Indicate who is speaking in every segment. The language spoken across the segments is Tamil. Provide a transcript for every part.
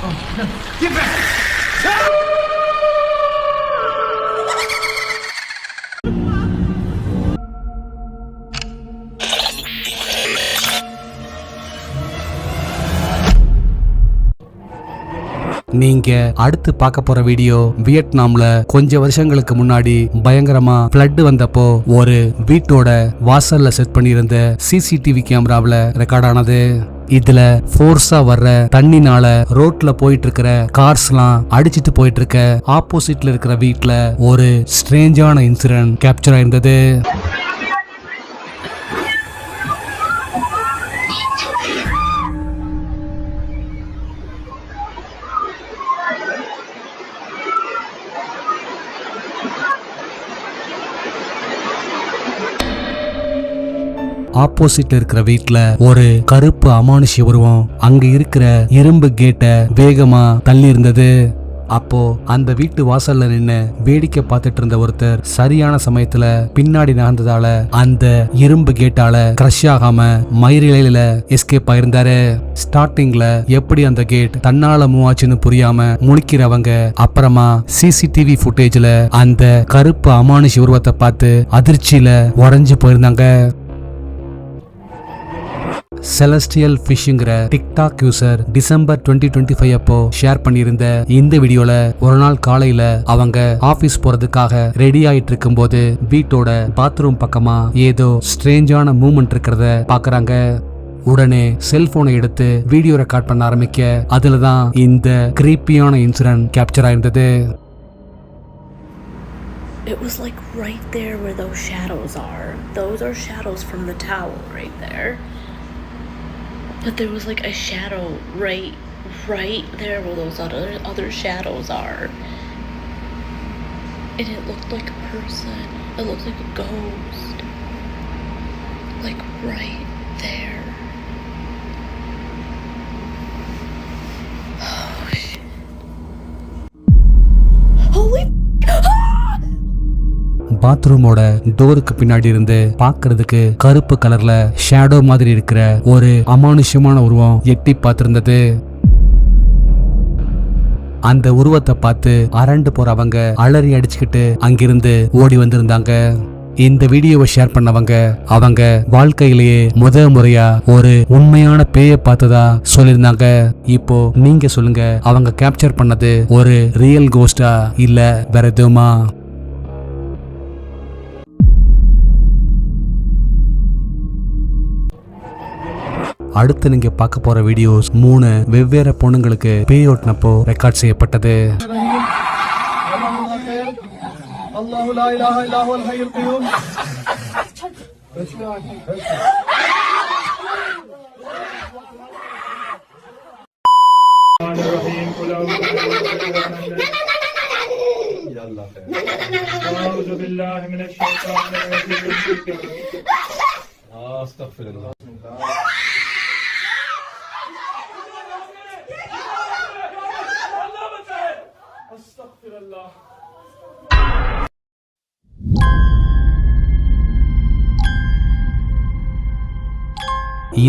Speaker 1: Get back!
Speaker 2: நீங்க அடுத்து பார்க்க போற வீடியோ வியட்நாம்ல கொஞ்ச வருஷங்களுக்கு முன்னாடி பயங்கரமா ஃப்ளட் வந்தப்போ ஒரு வீட்டோட வாசல்ல செட் பண்ணியிருந்த சிசிடிவி கேமராவில் ரெக்கார்ட் ஆனது. இதுல ஃபோர்ஸா வர்ற தண்ணினால ரோட்ல போயிட்டு இருக்கிற கார்ஸ்லாம் அடிச்சிட்டு போயிட்டு இருக்க ஆப்போசிட்ல இருக்கிற வீட்ல ஒரு ஸ்ட்ரேஞ்சான இன்சிடென்ட் கேப்சர் ஆயிருந்தது. ஆப்போசிட்ல இருக்கிற வீட்ல ஒரு கருப்பு அமானுஷ உருவம் அங்க இருக்கிற இரும்பு கேட்ட வேகமா தள்ளி இருந்தது. அப்போ அந்த வீட்டு வாசல்ல நின்னு வேடிக்கை பார்த்துட்டு இருந்த ஒருத்தர் சரியான சமயத்துல பின்னாடி நகர்ந்ததால அந்த இரும்பு கேட்டால கிரஷ் ஆகாம மயிரிழையில எஸ்கேப் ஆயிருந்தாரு. ஸ்டார்டிங்ல எப்படி அந்த கேட் தன்னால மூவ் ஆச்சுன்னு புரியாம முழிக்கிறவங்க அப்புறமா சிசிடிவி ஃபுட்டேஜ்ல அந்த கருப்பு அமானுஷ உருவத்தை பார்த்து அதிர்ச்சியில உறைஞ்சு போயிருந்தாங்க. செலஸ்டியல் ஃபிஷ்ங்கிற டிக்டாக் யூசர் டிசம்பர் 2025 அப்போ ஷேர் பண்ணியிருந்த இந்த வீடியோல ஒரு நாள் காலையில அவங்க ஆபீஸ் போறதுக்காக ரெடி ஆயிட்டு இருக்கும் போது வீட்டோட பாத்ரூம் பக்கமா ஏதோ ஸ்ட்ரேஞ்சான மூவ்மெண்ட் இருக்கிறத பாக்குறாங்க. உடனே செல்போனை எடுத்து வீடியோ ரெக்கார்ட் பண்ண ஆரம்பிக்க அதுலதான் இந்த கிரீப்பியான இன்சிடென்ட் கேப்சர் ஆயிருந்தது.
Speaker 3: It was like right there where those shadows are. Those are shadows from the towel right there. But there was like a shadow right there where those other shadows are. And it looked like a person. It looked like a ghost. Like right there. Oh shit. Holy
Speaker 2: பாத்ரூமோட டோருக்கு பின்னாடி இருந்து பாக்குறதுக்கு கருப்பு கலர்ல ஷேடோ மாதிரி இருக்கிற ஒரு அமானுஷ்யமான உருவம் எட்டி பார்த்திருந்தது. அந்த உருவத்தை பார்த்து அரண்டு போறவங்க அலறி அடிச்சுக்கிட்டு அங்கிருந்து ஓடி வந்திருந்தாங்க. இந்த வீடியோவை ஷேர் பண்ணவங்க அவங்க வாழ்க்கையிலேயே முறையா ஒரு உண்மையான பேயை பார்த்ததா சொல்லியிருந்தாங்க. இப்போ நீங்க சொல்லுங்க, அவங்க கேப்சர் பண்ணது ஒரு ரியல் கோஸ்டா இல்ல வேற எதுவுமா? அடுத்து நீங்க பார்க்க போற வீடியோஸ் 3 வெவ்வேறு பொண்ணுங்களுக்கு பேய் ஓட்டுனப்போ ரெக்கார்ட் செய்யப்பட்டது.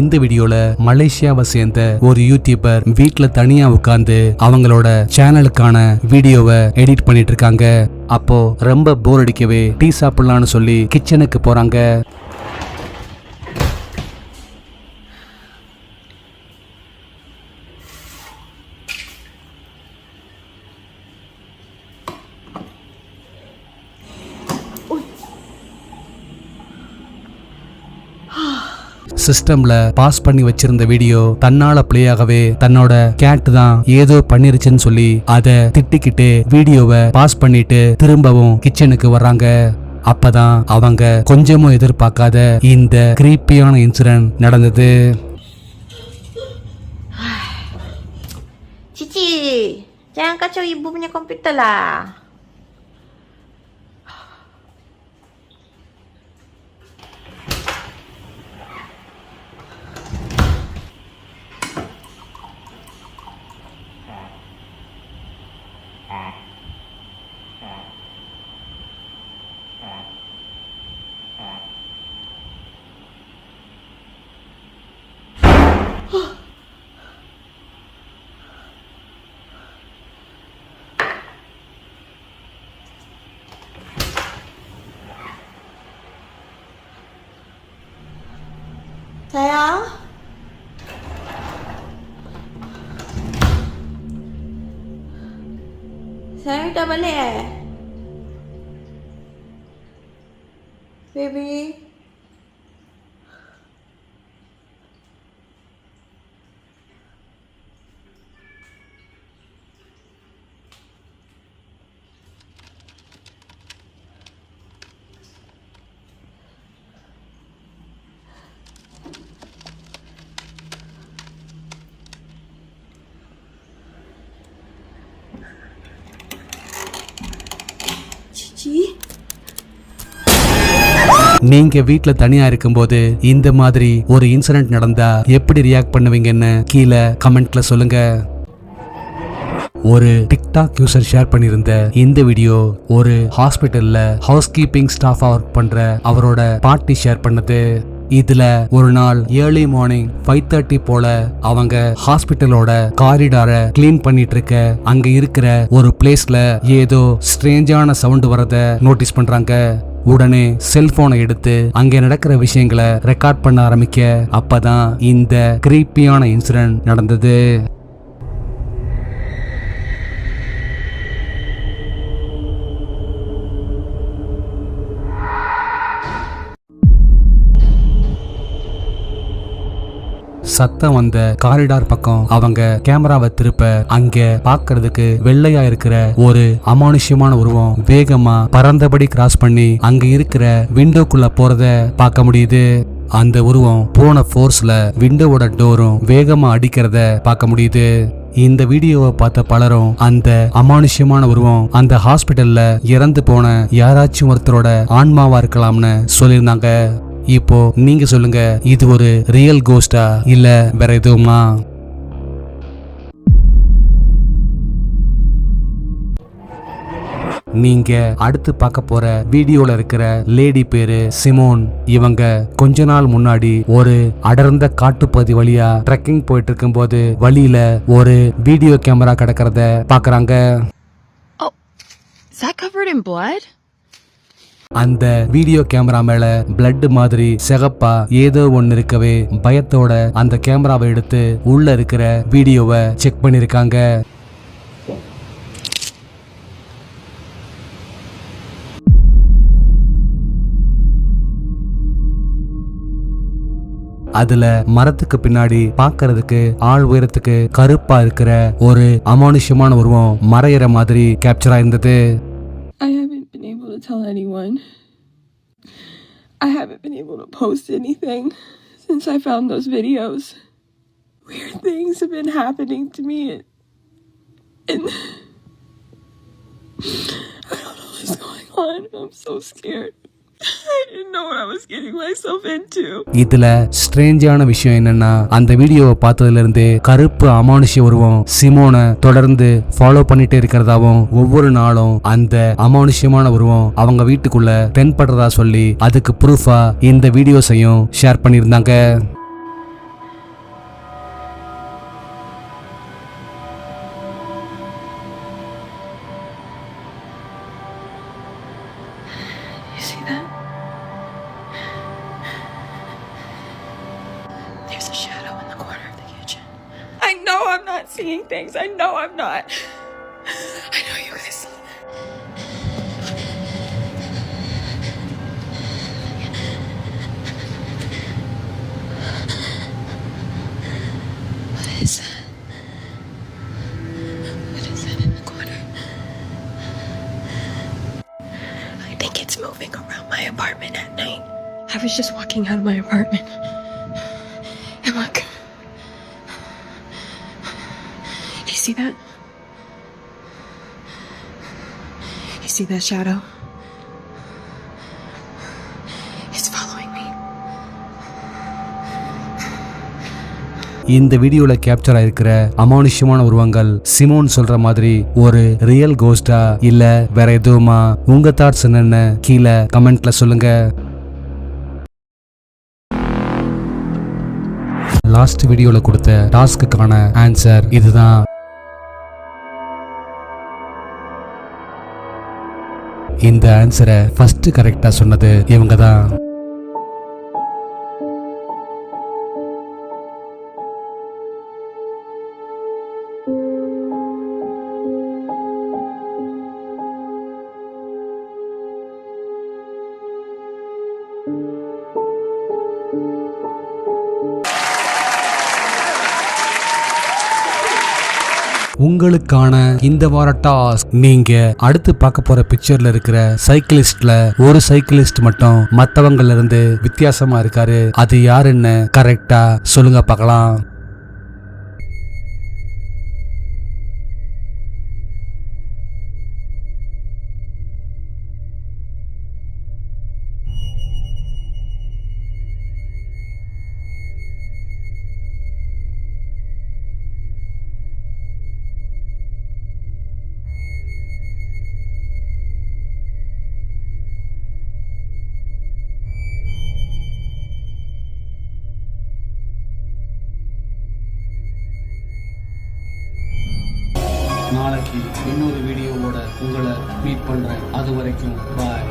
Speaker 2: இந்த வீடியோல மலேசியாவை சேர்ந்த ஒரு யூடியூபர் வீட்ல தனியா உட்கார்ந்து அவங்களோட சேனலுக்கான வீடியோவை எடிட் பண்ணிட்டு இருக்காங்க. அப்போ ரொம்ப போர் அடிக்கவே டீ சாப்பிடலான்னு சொல்லி கிச்சனுக்கு போறாங்க. சிஸ்டம்ல பாஸ் பண்ணி வச்சிருந்த வீடியோ தன்னால பிளே ஆகவே தன்னோட கேட் தான் ஏதோ பண்ணிருச்சுன்னு சொல்லி அதை திட்டிக்கிட்டு வீடியோவை பாஸ் பண்ணிட்டு திரும்பவும் கிச்சனுக்கு வர்றாங்க. அப்பதான் அவங்க கொஞ்சமும் எதிர்பார்க்காத இந்த கிரீப்பியான இன்சிடென்ட் நடந்தது.
Speaker 4: Cici, jangan kacau ibu punya komputer lah. Sayang dah balik Baby. Cici.
Speaker 2: நீங்க வீட்ல தனியா இருக்கும்போது இந்த மாதிரி ஒரு இன்சிடென்ட் நடந்தா எப்படி ரியாக்ட் பண்ணுவீங்கன்னு கீழே கமெண்ட்ல சொல்லுங்க. ஒரு டிக்டாக் யூசர் ஷேர் பண்ணியிருந்த இந்த வீடியோ ஒரு ஹாஸ்பிட்டல்ல ஹவுஸ் கீப்பிங் ஸ்டாஃபா ஒர்க் பண்ற அவரோட பாட்டி ஷேர் பண்ணது. இதுல ஒரு நாள் ஏர்லி மார்னிங் 5:30 போல அவங்க ஹாஸ்பிட்டலோட காரிடாரை கிளீன் பண்ணிட்டு இருக்க அங்க இருக்கிற ஒரு பிளேஸ்ல ஏதோ ஸ்ட்ரேஞ்சான சவுண்ட் வரத நோட்டீஸ் பண்றாங்க. உடனே செல்போனை எடுத்து அங்க நடக்கிற விஷயங்களை ரெக்கார்ட் பண்ண ஆரம்பிக்க அப்பதான் இந்த கிரீப்பியான இன்சிடென்ட் நடந்தது. சத்தம் வந்த காரிடார் பக்கம் அவங்க கேமராவை திருப்ப அங்க பாக்குறதுக்கு வெள்ளையா இருக்கிற ஒரு அமானுஷ்யமான உருவம் வேகமா பறந்தபடி கிராஸ் பண்ணி அங்க இருக்கிற விண்டோக்குள்ள போறத பார்க்க முடியுது. அந்த உருவம் போன ஃபோர்ஸ்ல விண்டோவோட டோரும் வேகமா அடிக்கிறத பார்க்க முடியுது. இந்த வீடியோவை பார்த்த பலரும் அந்த அமானுஷ்யமான உருவம் அந்த ஹாஸ்பிட்டல்ல இறந்து போன யாராச்சும் ஒருத்தரோட ஆன்மாவா இருக்கலாம்னு சொல்லியிருந்தாங்க. இப்போ நீங்க சொல்லுங்க, இது ஒரு ரியல் கோஸ்டா இல்ல வேற எதுவுமா? நீங்க அடுத்து பார்க்க போற வீடியோல இருக்கிற லேடி பேரு சிமோன். இவங்க கொஞ்ச நாள் முன்னாடி ஒரு அடர்ந்த காட்டுப்பகுதி வழியா ட்ரெக்கிங் போயிட்டு இருக்கும்போது வழியில ஒரு வீடியோ கேமரா கிடக்கிறத பாக்குறாங்க.
Speaker 1: Oh, is that covered in blood?
Speaker 2: அந்த வீடியோ கேமரா மேல பிளட் மாதிரி சிகப்பா ஏதோ ஒன்னு இருக்கவே பயத்தோட அந்த கேமராவை எடுத்து உள்ள இருக்கிற வீடியோவை செக் பண்ணிருக்காங்க. அதுல மரத்துக்கு பின்னாடி பாக்குறதுக்கு ஆள் உயரத்துக்கு கருப்பா இருக்கிற ஒரு அமானுஷ்யமான உருவம் மறையிற மாதிரி capture ஆயிருந்தது.
Speaker 5: I haven't been able to tell anyone. I haven't been able to post anything since I found those videos. Weird things have been happening to me and I don't know what's going on. I'm so scared. I didn't know what I was getting myself into.
Speaker 2: இதுல ஸ்ட்ரேஞ்சான விஷயம் என்னன்னா, அந்த வீடியோவை பார்த்ததுல இருந்து கருப்பு அமானுஷ்ய உருவம் சிமோனை தொடர்ந்து ஃபாலோ பண்ணிட்டே இருக்கிறதாவும் ஒவ்வொரு நாளும் அந்த அமானுஷ்யமான உருவம் அவங்க வீட்டுக்குள்ள தென்படுறதா சொல்லி அதுக்கு ப்ரூஃபா இந்த வீடியோஸையும் ஷேர் பண்ணியிருந்தாங்க.
Speaker 5: You see that? There's a shadow in the corner of the kitchen. I know I'm not seeing things. I know I'm not. I know you guys saw that. What is that? What is that in the corner? I think it's moving around my apartment at night. I was just walking out of my apartment. And look. Do you see that? You see that shadow? It's following me.
Speaker 2: இந்த வீடியோல கேப்சர் ஆயிருக்கிற அமானுஷ்யமான உருவங்கள் சிமோன் சொல்ற மாதிரி ஒரு ரியல் கோஸ்டா இல்ல வேற எதுவுமா? உங்க தாட்ஸ் என்னன்னு கீழே கமெண்ட்ல சொல்லுங்க. லாஸ்ட் வீடியோல கொடுத்த டாஸ்க்குக்கான ஆன்சர் இதுதான். இந்த ஆன்சரை ஃபர்ஸ்ட் கரெக்டா சொன்னது இவங்க தான். உங்களுக்கான இந்த வார டாஸ்க், நீங்க அடுத்து பார்க்க போற பிக்சர்ல இருக்கிற சைக்கிளிஸ்ட்ல ஒரு சைக்கிளிஸ்ட் மட்டும் மத்தவங்கல இருந்து வித்தியாசமா இருக்காரு. அது யாருன்னு கரெக்டா சொல்லுங்க பார்க்கலாம். நாளைக்கு இன்னொரு வீடியோவோட உங்களை மீட் பண்றேன். அது வரைக்கும் பாய்.